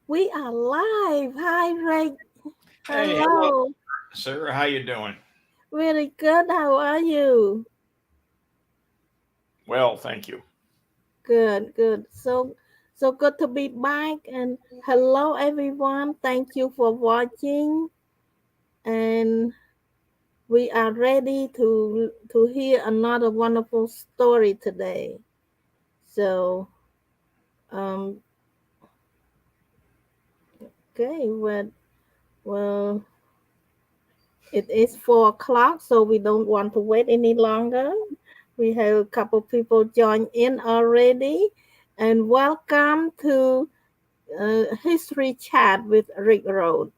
We are live. Hi, Ray. Hey, hello, Hello. sir. How you doing? Very good. How are you? Well, thank you. Good, good. So good to be back. And hello, everyone. Thank you for watching. And we are ready to hear another wonderful story today. So, um, okay. Well, it is 4 o'clock, so we don't want to wait any longer. We have a couple people join in already. And welcome to History Chat with Rick Road.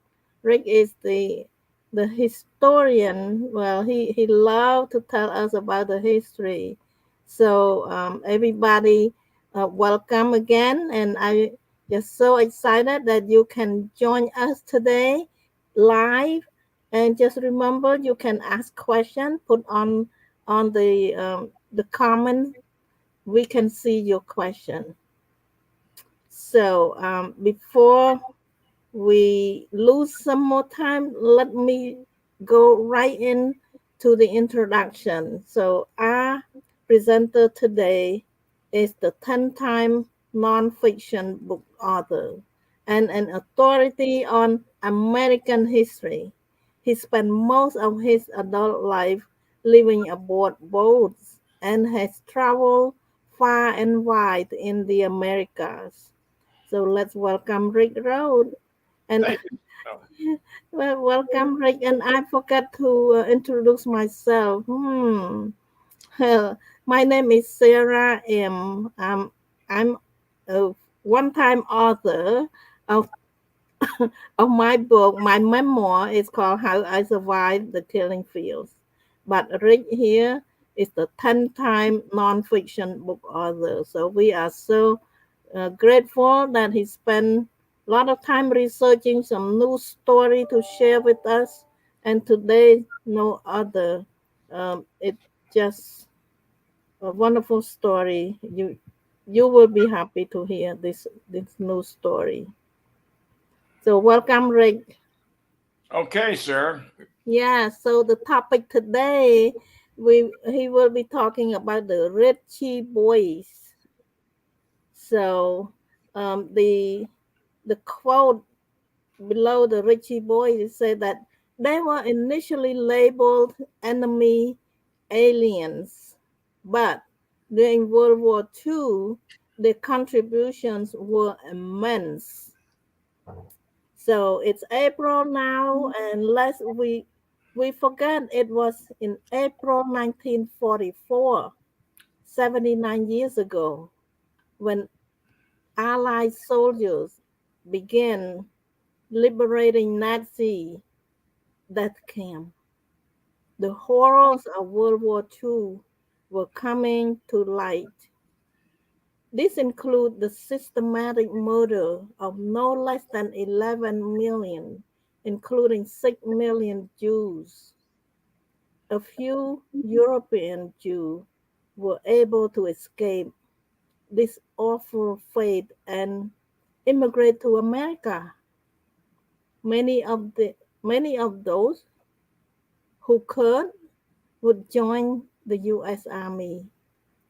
Rick is the historian. Well, he loved to tell us about the history. So everybody, welcome again. And I just so excited that you can join us today live. And just remember, you can ask questions. Put on the comment. We can see your question. So before we lose some more time, let me go right in to the introduction. So our presenter today is the 10-time nonfiction book author and an authority on American history. He spent most of his adult life living aboard boats and has traveled far and wide in the Americas. So let's welcome Rick Road. And Thank you. Oh, well, welcome, Rick. And I forgot to introduce myself. My name is Sarah M. I'm a one-time author of my book. My memoir is called How I Survived the Killing Fields. But Rick here is the 10-time nonfiction book author. So we are so grateful that he spent a lot of time researching some new story to share with us. And today, no other. It just a wonderful story. You will be happy to hear this new story. So welcome, Rick. okay, sir. Yeah. So the topic today, we he will be talking about the Ritchie Boys. So the quote below the Ritchie Boys it said that they were initially labeled enemy aliens, but during World War II, their contributions were immense. So it's April now, and lest we forget it was in April 1944, 79 years ago, when Allied soldiers began liberating Nazi death camp. The horrors of World War II were coming to light. This includes the systematic murder of no less than 11 million, including 6 million Jews. A few European Jews were able to escape this awful fate and immigrate to America. Many of the many of those who could would join the US Army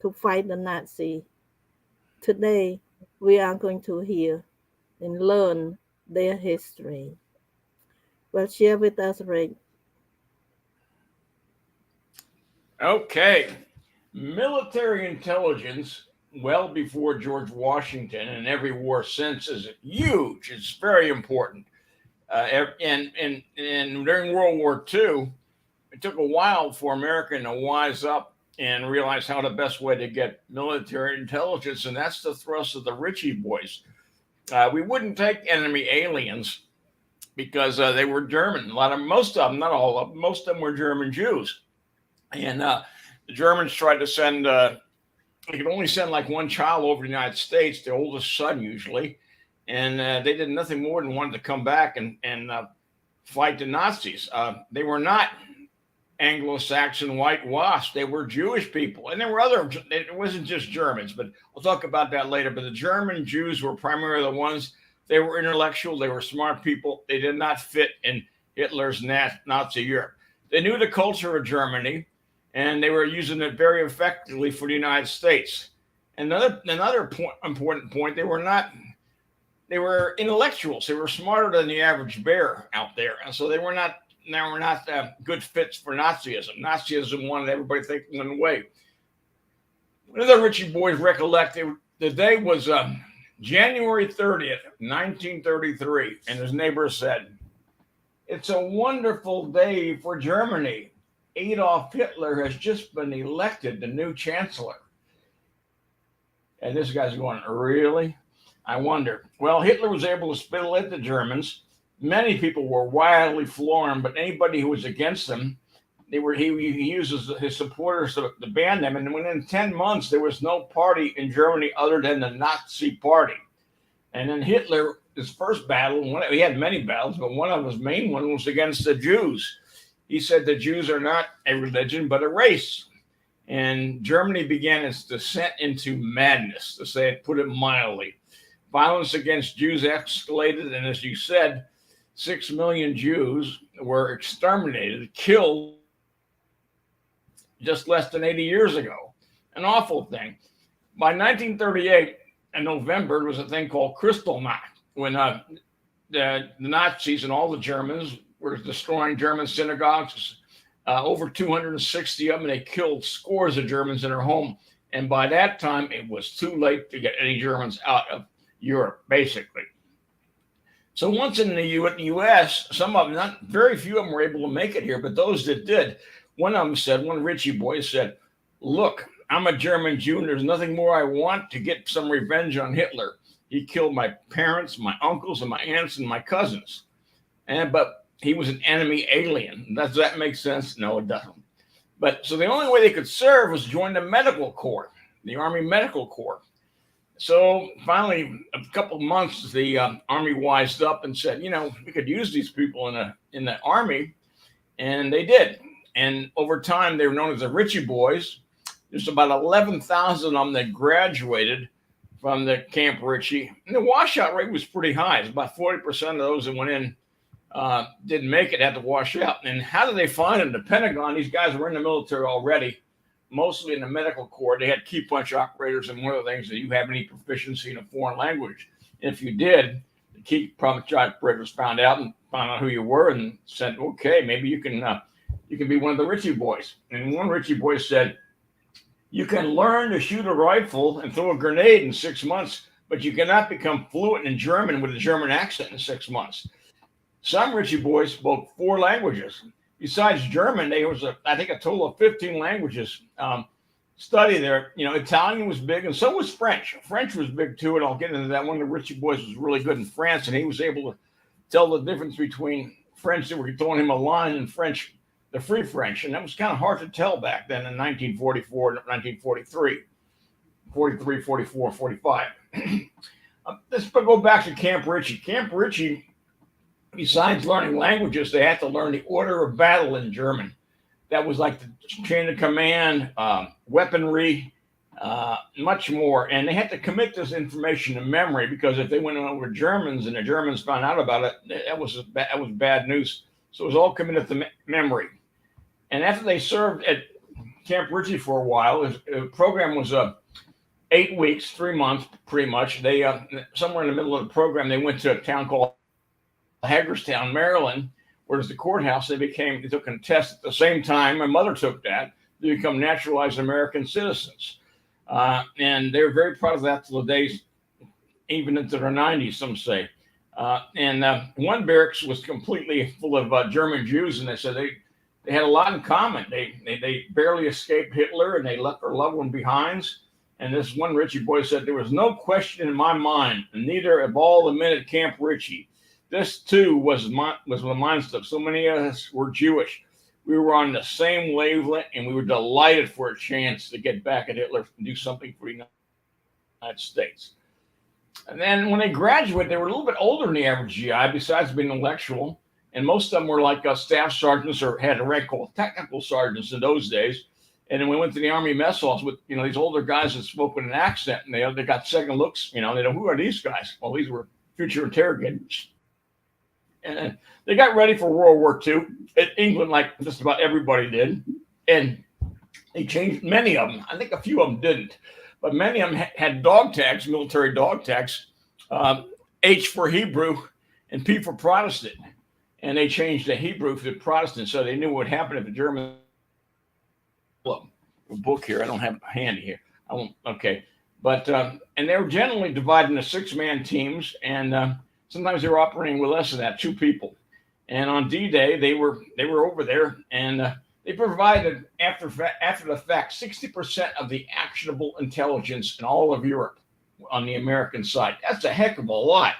to fight the Nazi. Today, we are going to hear and learn their history. Well, share with us, Rick. Okay. Military intelligence, well before George Washington and every war since, is huge. It's very important. And during World War II, it took a while for America to wise up and realize how the best way to get military intelligence, and that's the thrust of the Ritchie Boys. We wouldn't take enemy aliens because they were German. Most of them, not all of them, most of them were German Jews. And the Germans tried to send, they could only send like one child over the United States, the oldest son usually. And they did nothing more than wanted to come back and fight the Nazis. They were not Anglo-Saxon white wasps. They were Jewish people, and there were other. It wasn't just Germans, but I'll talk about that later. But the German Jews were primarily the ones They were intellectual. They were smart people. They did not fit in Hitler's Nazi Europe. They knew the culture of Germany, and they were using it very effectively for the United States. Important point: they were intellectuals. They were smarter than the average bear out there, and so they were not good fits for Nazism. Nazism wanted everybody thinking one way. One of the Ritchie Boys recollect the day was January 30th, 1933, and his neighbor said, "It's a wonderful day for Germany. Adolf Hitler has just been elected the new chancellor." And this guy's going, "Really?" I wonder. Well, Hitler was able to split the Germans. Many people were wildly for him, but anybody who was against him, he uses his supporters to ban them. And within 10 months, there was no party in Germany other than the Nazi Party. And then Hitler, his first battle, he had many battles, but one of his main ones was against the Jews. He said the Jews are not a religion, but a race. And Germany began its descent into madness, put it mildly. Violence against Jews escalated, and as you said, 6 million Jews were exterminated, killed just less than 80 years ago. An awful thing. By 1938, in November, there was a thing called Kristallnacht, when the Nazis and all the Germans were destroying German synagogues. Over 260 of them, they killed scores of Germans in their home. And by that time, it was too late to get any Germans out of Europe, basically. So once in the U.S., some of them, not very few of them were able to make it here, but those that did, one Ritchie Boy said, "Look, I'm a German Jew, and there's nothing more I want to get some revenge on Hitler. He killed my parents, my uncles, and my aunts, and my cousins. But he was an enemy alien." Does that make sense? No, it doesn't. But so the only way they could serve was join the medical corps, the Army Medical Corps. So finally, a couple of months, the Army wised up and said, we could use these people in the Army, and they did. And over time, they were known as the Ritchie Boys. There's about 11,000 of them that graduated from the Camp Ritchie, and the washout rate was pretty high. It's about 40% of those that went in didn't make it, had to wash out. And how did they find them? The Pentagon, these guys were in the military already, mostly in the medical corps. They had key punch operators, and one of the things that you have any proficiency in a foreign language. And if you did, the key punch operators found out who you were and said, "Okay, maybe you can be one of the Ritchie Boys." And one Ritchie Boy said, "You can learn to shoot a rifle and throw a grenade in 6 months, but you cannot become fluent in German with a German accent in 6 months." Some Ritchie Boys spoke 4 languages. Besides German, there was, I think, a total of 15 languages studied there. Italian was big, and so was French. French was big, too, and I'll get into that. One of the Ritchie Boys was really good in France, and he was able to tell the difference between French that were throwing him a line and French, the Free French, and that was kind of hard to tell back then in 1944, 1943, 43, 44, 45. Let's go back to Camp Ritchie. Camp Ritchie, besides learning languages, they had to learn the order of battle in German. That was like the chain of command, weaponry, much more. And they had to commit this information to memory, because if they went over Germans and the Germans found out about it, that was bad news. So it was all committed to memory. And after they served at Camp Ritchie for a while, the program was 8 weeks, 3 months, pretty much. They somewhere in the middle of the program, they went to a town called Hagerstown, Maryland, whereas the courthouse. They took a test at the same time. My mother took that to become naturalized American citizens. And they were very proud of that till the days, even into their 90s, some say. And one barracks was completely full of German Jews, and they said they had a lot in common. They barely escaped Hitler, and they left their loved one behind. And this one Ritchie Boy said, "There was no question in my mind, and neither of all the men at Camp Ritchie. This, too, was the mindset. So many of us were Jewish. We were on the same wavelength, and we were delighted for a chance to get back at Hitler and do something for the United States." And then when they graduated, they were a little bit older than the average GI, besides being intellectual. And most of them were like staff sergeants, or had a rank called technical sergeants in those days. And then we went to the Army mess halls with these older guys that spoke with an accent, and they got second looks. They know, who are these guys? Well, these were future interrogators. And they got ready for World War II in England, like just about everybody did. And they changed many of them. I think a few of them didn't, but many of them had dog tags, military dog tags, um, H for Hebrew and P for Protestant. And they changed the Hebrew for the Protestant, so they knew what would happen if the Germans. Look, a book here. I don't have it handy here. I won't. Okay, but and they were generally divided into 6-man teams, and sometimes they were operating with less than that, 2 people. And on D-Day, they were over there, and they provided after the fact 60% of the actionable intelligence in all of Europe on the American side. That's a heck of a lot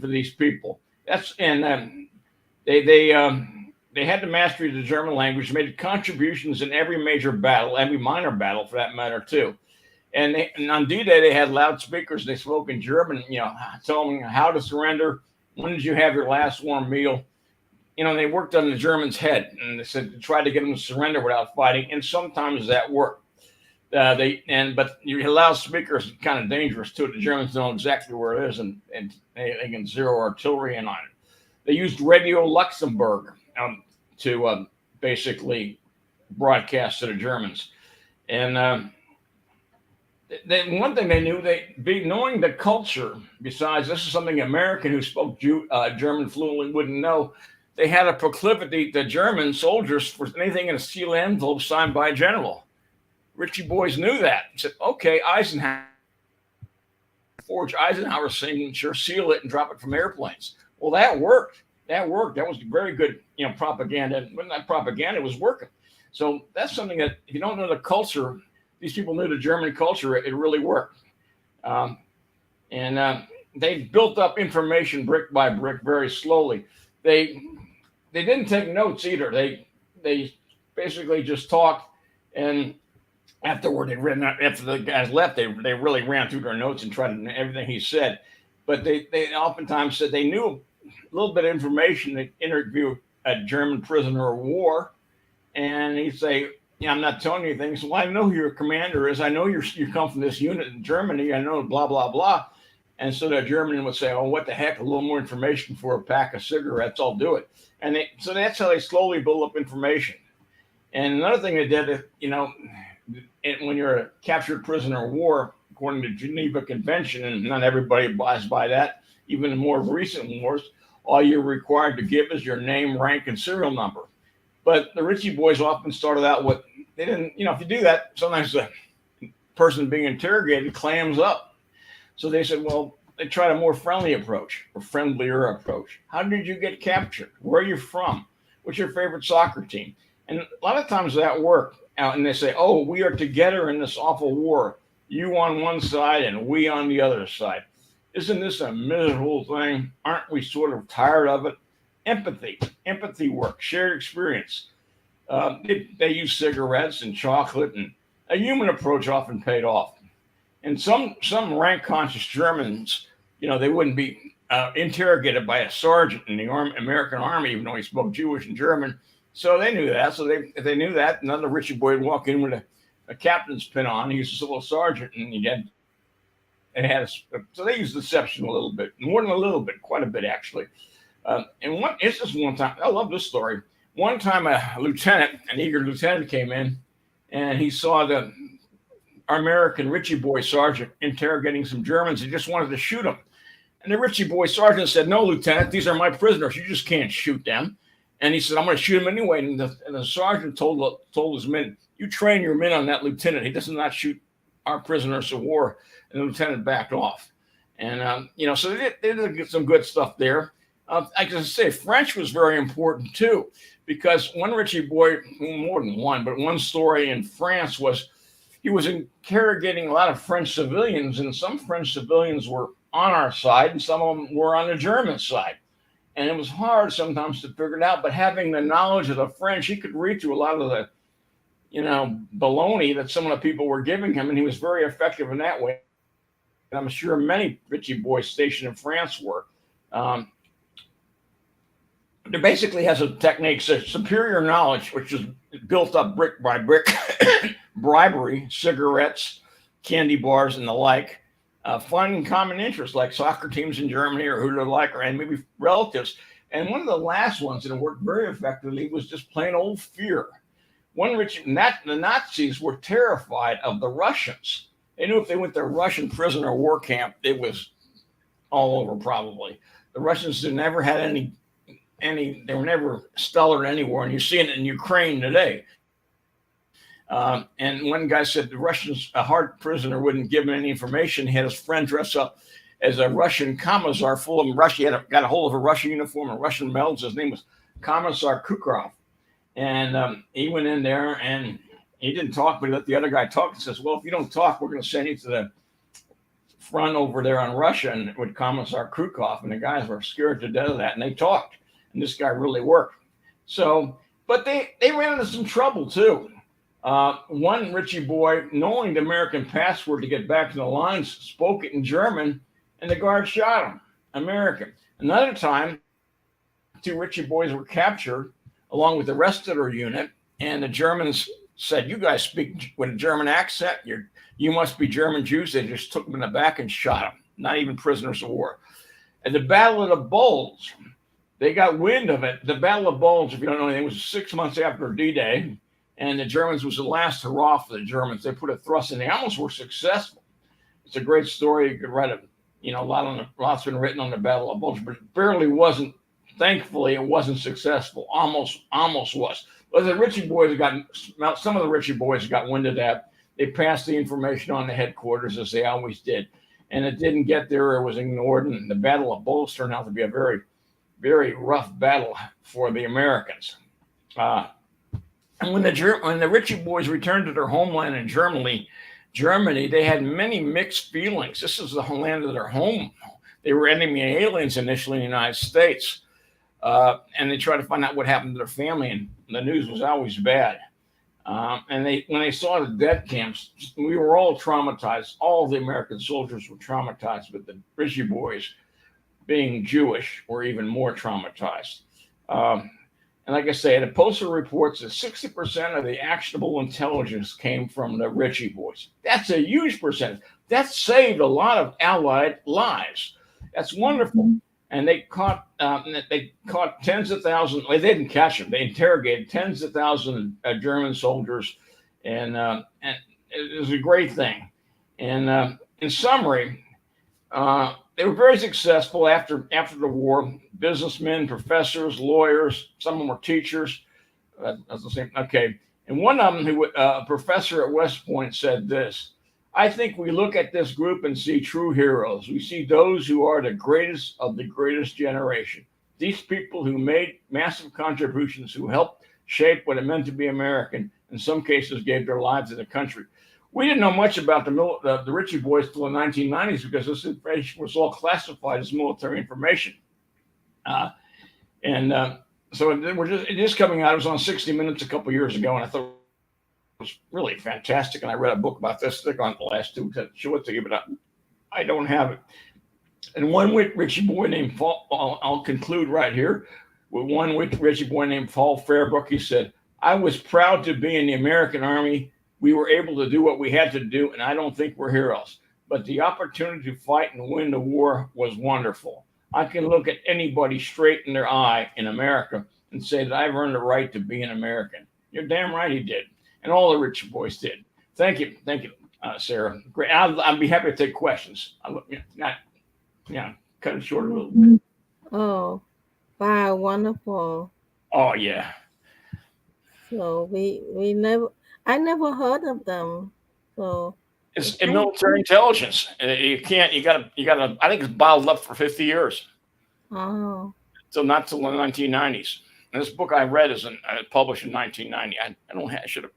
for these people. That's and they had the mastery of the German language, made contributions in every major battle, every minor battle for that matter too. And on D-Day they had loudspeakers. They spoke in German, telling them how to surrender. When did you have your last warm meal? They worked on the Germans' head, and they said to try to get them to surrender without fighting, and sometimes that worked. But your loudspeakers are kind of dangerous too. The Germans know exactly where it is, and they can zero artillery in on it. They used Radio Luxembourg to basically broadcast to the Germans. And one thing they knew, knowing the culture, besides this is something an American who spoke German fluently wouldn't know, they had a proclivity, the German soldiers, for anything in a sealed envelope signed by a general. Ritchie Boys knew that. He said, okay, Eisenhower, forge Eisenhower's signature, seal it, and drop it from airplanes. Well, that worked. That was very good, propaganda. And when that propaganda was working. So that's something that if you don't know the culture, these people knew the German culture, it really worked. They built up information brick by brick very slowly. They didn't take notes either. They basically just talked, and afterward after the guys left, they really ran through their notes and tried to know everything he said. But they oftentimes said they knew a little bit of information. They interview a German prisoner of war, and he'd say, I'm not telling you anything. So, well, I know who your commander is. I know you come from this unit in Germany. I know blah, blah, blah. And so the German would say, oh, what the heck, a little more information for a pack of cigarettes, I'll do it. And so that's how they slowly build up information. And another thing they did, when you're a captured prisoner of war, according to Geneva Convention, and not everybody abides by that, even in more recent wars, all you're required to give is your name, rank, and serial number. But the Ritchie Boys often started out with, they didn't, if you do that, sometimes the person being interrogated clams up. So they said, well, they tried a more friendly approach, or friendlier approach. How did you get captured? Where are you from? What's your favorite soccer team? And a lot of times that worked. And they say, oh, we are together in this awful war. You on one side and we on the other side. Isn't this a miserable thing? Aren't we sort of tired of it? Empathy work, shared experience. They use cigarettes and chocolate, and a human approach often paid off. And some rank-conscious Germans, they wouldn't be interrogated by a sergeant in the American Army, even though he spoke Jewish and German. So they knew that. So if they knew that, another Ritchie Boy would walk in with a captain's pin on. He was a civil sergeant, and so they used deception a little bit, more than a little bit, quite a bit actually. It's just one time. I love this story. One time, an eager lieutenant, came in, and he saw our American Ritchie Boy sergeant interrogating some Germans. He just wanted to shoot them. And the Ritchie Boy sergeant said, no, Lieutenant, these are my prisoners. You just can't shoot them. And he said, I'm going to shoot them anyway. And the sergeant told his men, you train your men on that lieutenant. He does not shoot our prisoners of war. And the lieutenant backed off. And, so they did get some good stuff there. I can say French was very important, too, because one Ritchie Boy, more than one, but one story in France was he was interrogating a lot of French civilians, and some French civilians were on our side, and some of them were on the German side. And it was hard sometimes to figure it out, but having the knowledge of the French, he could read through a lot of the, baloney that some of the people were giving him, and he was very effective in that way. And I'm sure many Ritchie Boys stationed in France were. There basically has a technique, superior knowledge, which is built up brick by brick, bribery, cigarettes, candy bars, and the like. finding common interests like soccer teams in Germany or who they like, or and maybe relatives. And one of the last ones that worked very effectively was just plain old fear. The Nazis were terrified of the Russians. They knew if they went to a Russian prison or war camp, it was all over probably. The Russians never had any. They were never stellar anywhere, and you see it in Ukraine today. And one guy said the Russians, a hard prisoner, wouldn't give him any information. He had his friend dress up as a Russian commissar full of Russia. He got a hold of a Russian uniform and Russian medals. His name was Commissar Kukrov. And he went in there and he didn't talk, but he let the other guy talk and says, well, if you don't talk, we're going to send you to the front over there on Russia and with Commissar Krukov. And the guys were scared to death of that. And they talked. And this guy really worked. So, but they ran into some trouble too. One Ritchie boy, knowing the American password to get back to the lines, spoke it in German, and the guard shot him. American. Another time, two Ritchie boys were captured along with the rest of their unit, and the Germans said, "You guys speak with a German accent. You must be German Jews." They just took them in the back and shot them. Not even prisoners of war. At the Battle of the Bulge, they got wind of it. The Battle of Bulge, if you don't know anything, was 6 months after D-Day. And the Germans was the last hurrah for the Germans. They put a thrust in. They almost were successful. It's a great story. You could write lots been written on the Battle of Bulge, but it barely wasn't. Thankfully, it wasn't successful. Almost was. But the Ritchie boys some of the Ritchie boys got wind of that. They passed the information on to headquarters as they always did, and it didn't get there. It was ignored. And the Battle of Bulge turned out to be a very, very rough battle for the Americans. And when the Ritchie boys returned to their homeland in Germany, they had many mixed feelings. This is the land of their home. They were enemy aliens initially in the United States, and they tried to find out what happened to their family, and the news was always bad. And when they saw the death camps, we were all traumatized. All of the American soldiers were traumatized, but the Ritchie boys, being Jewish, were even more traumatized. And like I say, the Postal reports that 60% of the actionable intelligence came from the Ritchie boys. That's a huge percentage. That saved a lot of Allied lives. That's wonderful. And they caught tens of thousands. Well, they didn't catch them. They interrogated tens of thousands of German soldiers, and it was a great thing. And in summary, they were very successful after the war. Businessmen, professors, lawyers, some of them were teachers. That's the same. Okay. And one of them, a professor at West Point, said this: I think we look at this group and see true heroes. We see those who are the greatest of the greatest generation. These people who made massive contributions, who helped shape what it meant to be American, in some cases gave their lives to the country. We didn't know much about the Ritchie boys till the 1990s because this information was all classified as military information. So it is coming out. It was on 60 Minutes a couple years ago, and I thought it was really fantastic. And I read a book about this. They're on the last two to show it to you, but I don't have it. And one Ritchie boy named Paul, I'll conclude right here with one Ritchie boy named Paul Fairbrook. He said, I was proud to be in the American Army. We were able to do what we had to do, and I don't think we're heroes. But the opportunity to fight and win the war was wonderful. I can look at anybody straight in their eye in America and say that I've earned the right to be an American. You're damn right he did. And all the Ritchie boys did. Thank you, Sarah. Great. I'll be happy to take questions. Cut it short a little bit. Oh, wow, wonderful. Oh, yeah. So I never heard of them. So it's in military intelligence. You gotta. I think it's bottled up for 50 years. Oh. So not till the 1990s. And this book I read is published in 1990. I should have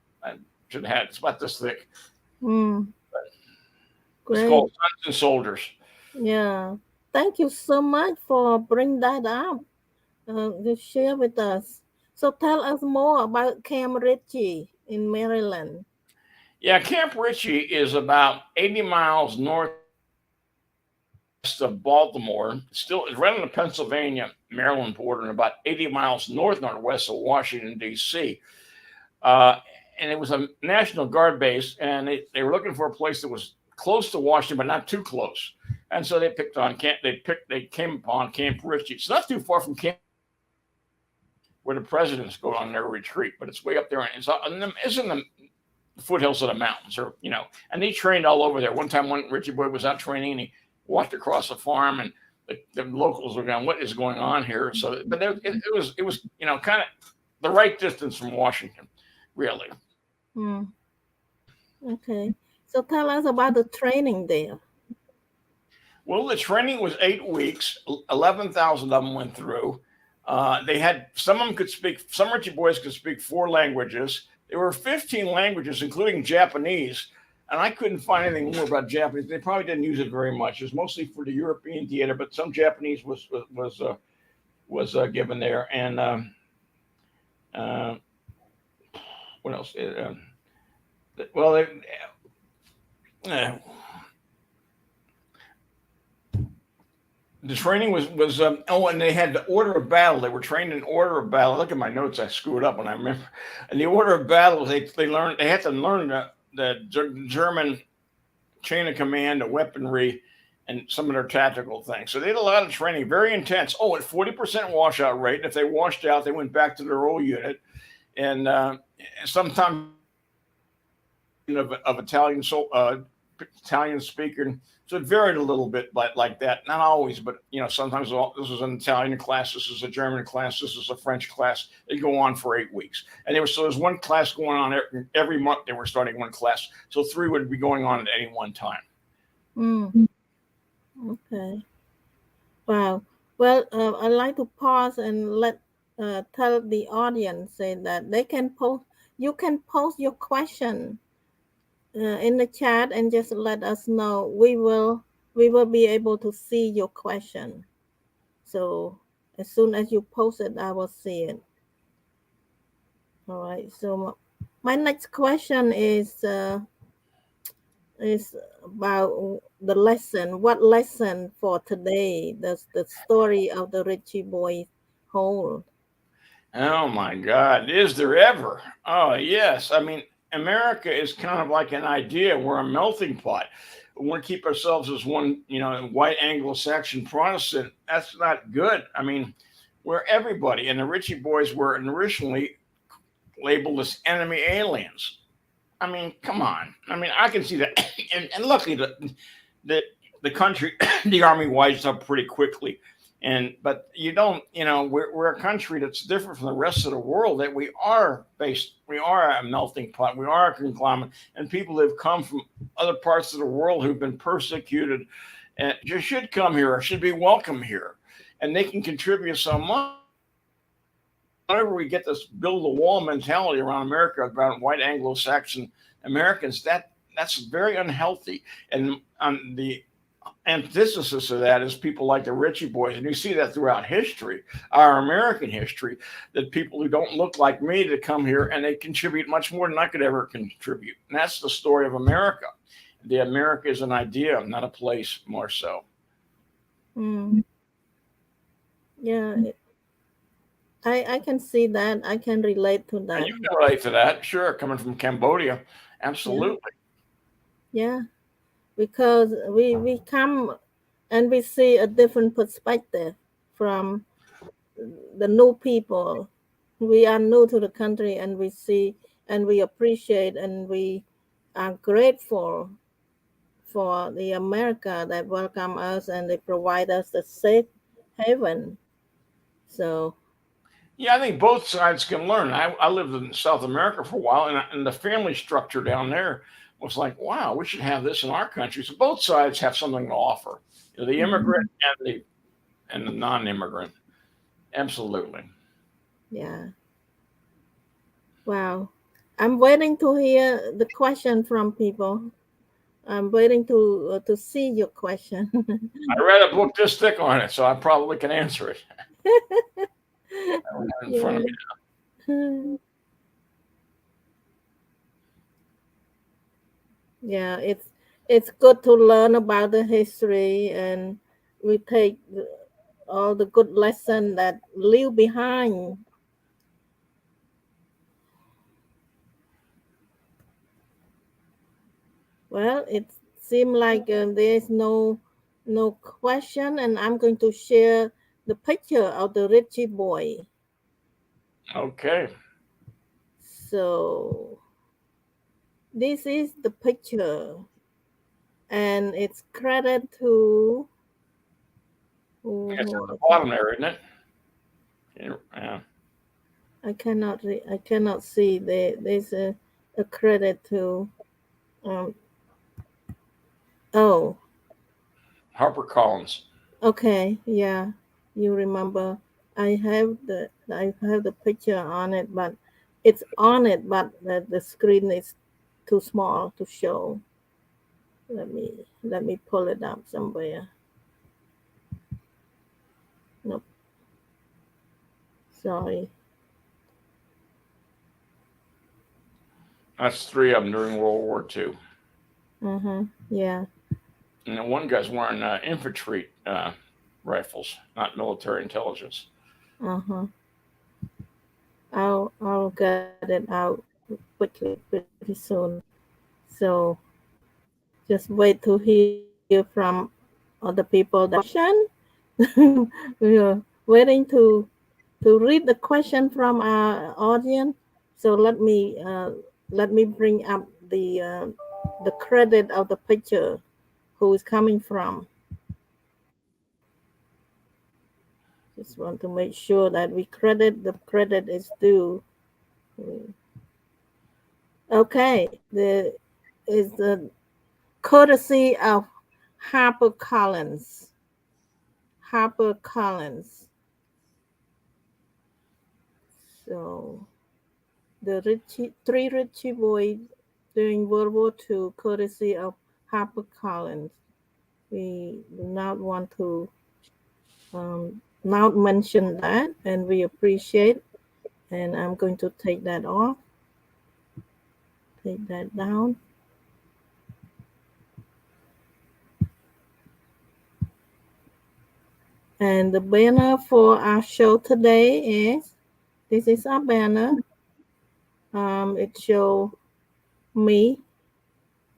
had it. It's about this thick. Great. It's called Sons and Soldiers. Yeah. Thank you so much for bringing that up to share with us. So tell us more about Camp Ritchie in Maryland. Yeah, Camp Ritchie is about 80 miles northwest of Baltimore. It's right on the Pennsylvania-Maryland border, and about 80 miles northwest of Washington, D.C. And it was a National Guard base, and they were looking for a place that was close to Washington, but not too close. And so they picked on camp. They came upon Camp Ritchie. It's not too far from Camp where the presidents go on their retreat, but it's way up there. And it's in the foothills of the mountains, or And he trained all over there. One time, one Ritchie boy was out training, and he walked across the farm, and the locals were going, "What is going on here?" So, but it was kind of the right distance from Washington, really. Okay. So tell us about the training there. Well, the training was 8 weeks. 11,000 of them went through. They had some of them could speak. Some Ritchie boys could speak 4 languages. There were 15 languages, including Japanese, and I couldn't find anything more about Japanese. They probably didn't use it very much. It was mostly for the European theater, but some Japanese was given there. And what else? Well, the training was and they had the order of battle. They were trained in order of battle. Look at my notes. I screwed up when I remember. And the order of battle, they had to learn the German chain of command, the weaponry, and some of their tactical things. So they had a lot of training, very intense. Oh, at 40% washout rate. If they washed out, they went back to their old unit. And sometimes of Italian speaker. So it varied a little bit, like that. Not always, but sometimes this was an Italian class, this is a German class, this is a French class. They go on for 8 weeks, and there's one class going on every month. They were starting one class, so 3 would be going on at any one time. Okay. Wow. Well, I'd like to pause and tell the audience say that they can post. You can post your question in the chat and just let us know. We will be able to see your question. So as soon as you post it, I will see it. All right. So my next question is about the lesson. What lesson for today does the story of the Ritchie Boys hold? Oh my God, is there ever? Oh yes. I mean, America is kind of like an idea. We're a melting pot. We want to keep ourselves as one, white Anglo-Saxon Protestant. That's not good. I mean, we're everybody. And the Ritchie boys were originally labeled as enemy aliens. I mean, come on. I mean, I can see that. And luckily, the country, the army wised up pretty quickly. But you don't, we're a country that's different from the rest of the world, that we are a melting pot, we are a conglomerate, and people have come from other parts of the world who've been persecuted and just should come here or should be welcome here. And they can contribute so much. Whenever we get this build a wall mentality around America, about white Anglo-Saxon Americans, that's very unhealthy. And the antithesis of that is people like the Ritchie boys, and you see that throughout history, our American history, that people who don't look like me to come here and they contribute much more than I could ever contribute. And that's the story of America. The America is an idea, not a place, more so. Yeah, I can see that. I can relate to that. And you can relate to that, sure, coming from Cambodia, absolutely. Yeah. Because we come and we see a different perspective from the new people. We are new to the country, and we see and we appreciate and we are grateful for the America that welcome us and they provide us a safe haven. So yeah, I think both sides can learn. I lived in South America for a while, and the family structure down there was like, wow, we should have this in our country. So both sides have something to offer. The immigrant and the non-immigrant. Absolutely. yeah. Wow. I'm waiting to hear the question from people. I'm waiting to see your question. I read a book this thick on it, so I probably can answer it. In front of me now. Yeah, it's good to learn about the history, and we take all the good lesson that leave behind. Well, it seems like there is no question, and I'm going to share the picture of the Ritchie boy. Okay. So this is the picture, and it's credit to It's at the who bottom there, isn't it? Yeah. I cannot see there's a credit to um oh HarperCollins. okay, yeah, you remember. I have the picture on it, but it's on it, but the screen is too small to show. Let me pull it up somewhere. Nope, sorry. That's three of them during World War II. Yeah. And then one guy's wearing infantry rifles, not military intelligence. Uh-huh. I'll get it out quickly pretty soon. So just wait to hear from other people that question. We are waiting to read the question from our audience. So let me bring up the credit of the picture who is coming from. Just want to make sure that we credit the credit is due. Okay, the is the courtesy of Harper Collins. Harper Collins. So three Ritchie boys during World War II, courtesy of Harper Collins. We do not want to not mention that, and we appreciate. And I'm going to take that off, take that down. And the banner for our show today is this is our banner. It shows me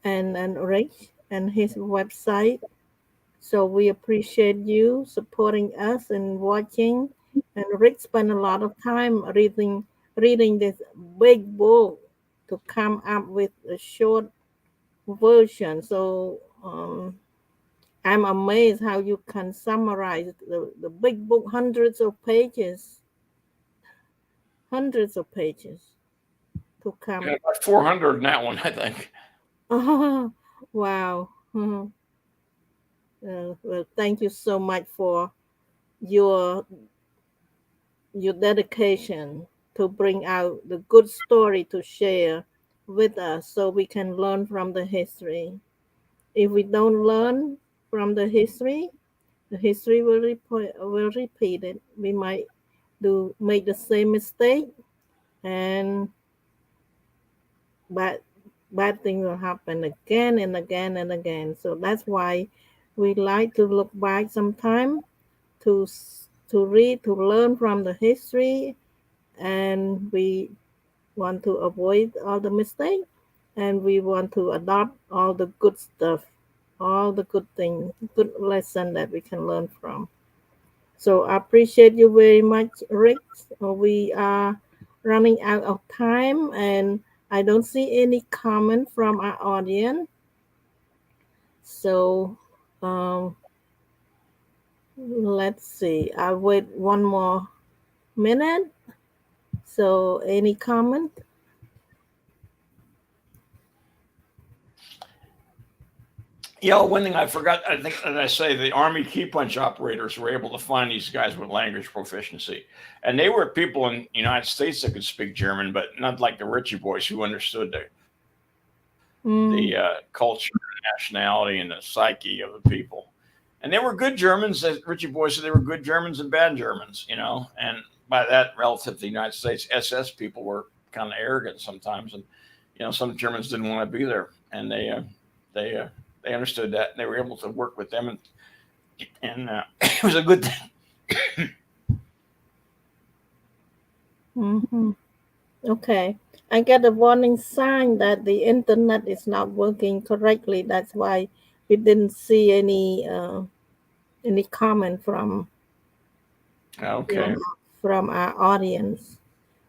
and Rick and his website. So we appreciate you supporting us and watching. And Rick spent a lot of time reading this big book to come up with a short version. So I'm amazed how you can summarize the big book, hundreds of pages to Yeah, come. about 400 in that one, I think. Oh, wow. Well, thank you so much for your your dedication to bring out the good story to share with us so we can learn from the history. If we don't learn from the history will repeat it. We might do make the same mistake, and bad bad thing will happen again and again and again. So that's why we like to look back sometime to read to learn from the history, and we want to avoid all the mistakes, and we want to adopt all the good stuff, all the good things, good lesson that we can learn from. So I appreciate you very much, Rick. We are running out of time, and I don't see any comment from our audience. So um, let's see. I'll wait one more minute. So any comment? Yeah, one thing I forgot, I think, that I say the Army key punch operators were able to find these guys with language proficiency. And they were people in the United States that could speak German, but not like the Ritchie boys who understood the Mm, culture, nationality, and the psyche of the people. And they were good Germans. As Ritchie boys said, they were good Germans and bad Germans, you know. And by that, relative to the United States, SS people were kind of arrogant sometimes, and some Germans didn't want to be there, and they uh, they understood that, and they were able to work with them, and it was a good thing. hmm Okay. I get a warning sign that the internet is not working correctly. That's why we didn't see any comment Okay. from from our audience.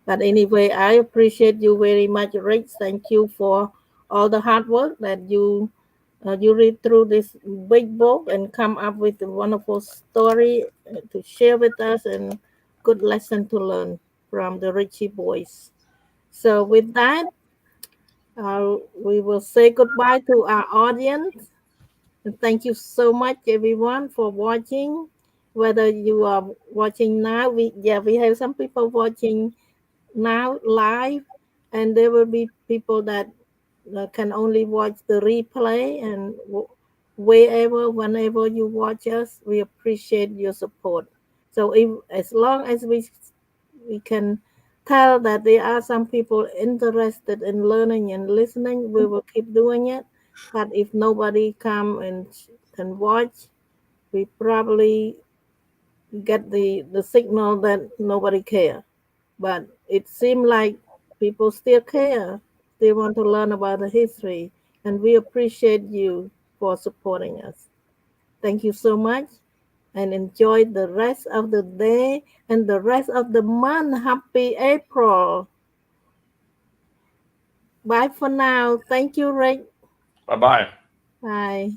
But anyway, I appreciate you very much, Rich. Thank you for all the hard work that you read through this big book and come up with a wonderful story to share with us and good lesson to learn from the Ritchie Boys. So with that, we will say goodbye to our audience. And thank you so much, everyone, for watching. Whether you are watching now, we have some people watching now live, and there will be people that can only watch the replay. And wherever, whenever you watch us, we appreciate your support. So, if as long as we can tell that there are some people interested in learning and listening, we will keep doing it. But if nobody come and watch, we probably get the signal that nobody care. But it seemed like people still care. They want to learn about the history, and we appreciate you for supporting us. Thank you so much, and enjoy the rest of the day and the rest of the month. Happy April. Bye for now. Thank you, Rick. Bye bye. Bye.